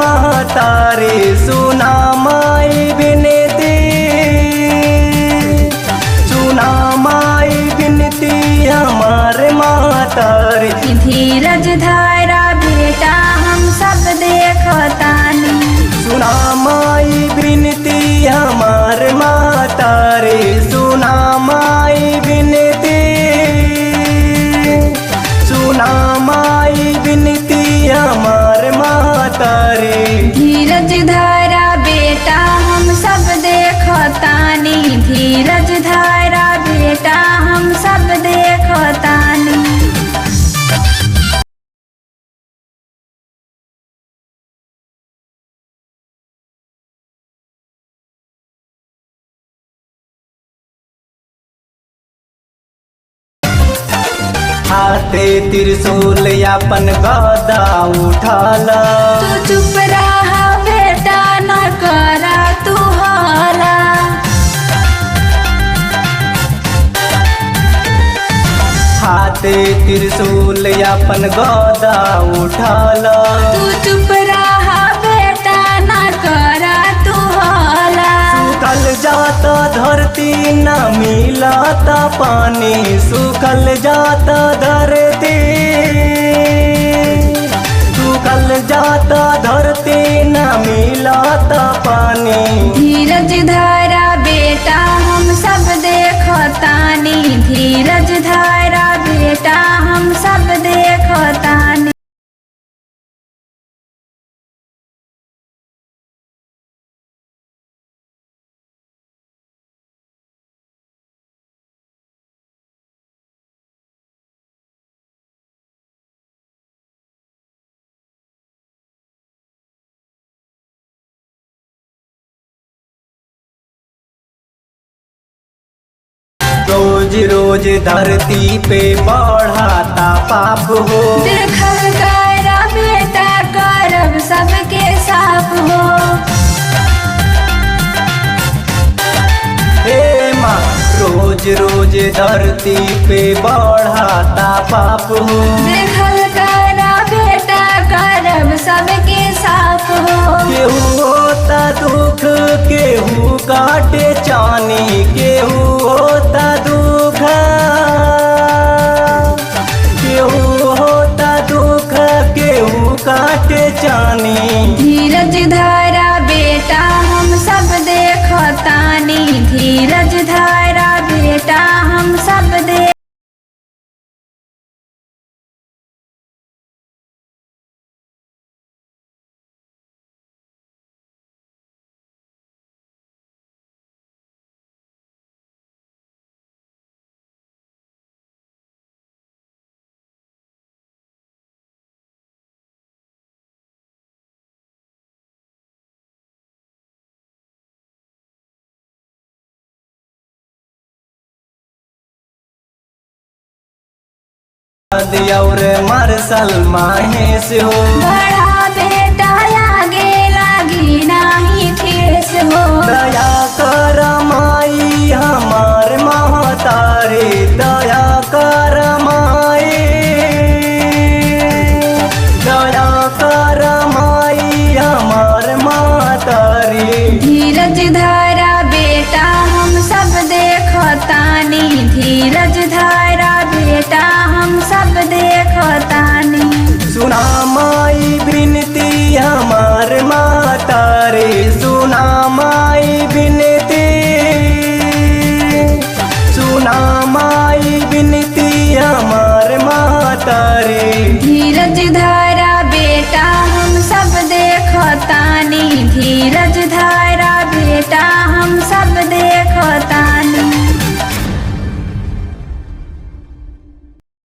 महतारी सुना माई विनती, सुना माई विनती हमार महतारी। धीरज धारा बेटा हम सब देखतानी, सुना माई विनती हमार महतारी, सुना माई विनती, सुना माई विनती हमार महतारी। धीरज धारा बेटा हम सब देखतानी, धीरज धारा बेटा हम सब देखतानी। हाथे त्रिशूल अपन गदा उठाला, तू चुप रहा बेटा न करा तू हाला। हाथे त्रिशूल अपन गदा उठाला, तू चुप रहा बेटा न करा तू हाला। सुखल जाता धरती न मिलाता पानी, सुखल जाता धरती, सुखल जाता धरती न मिलाता पानी। धीरज धारा बेटा हम सब देखतानी, धीरज धारा बेटा हम सब देखतानी। रोज रोज धरती पे बढ़ाता पाप हो, देखल करा बेटा करब सबके साफ हो। हे माँ रोज रोज धरती पे बढ़ाता पाप हो, देखल करा बेटा करब सबके साफ हो। केहू होता दुख केहू काटे चानी, केहू होता दुख, केहू होता दुख केहू काटे चानी। धीरज धारा बेटा हम सब देखतानी, धीरज धारा बेटा हम सब देख। और मार्शल महेश हो, बड़ा बेटा आगे लागी नाही ठेस हो। दया कर माई हमार महतारी, दया कर माई, दया कर माई हमार महतारी। धीरज धारा बेटा हम सब देखतानी, धीरज धारा बेटा हम सब देखतानी। सुना माई विनती हमार महतारी, सुना माई विनती, सुना माई विनती हमार महतारी। धीरज धारा बेटा हम सब देखतानी, धीरज धारा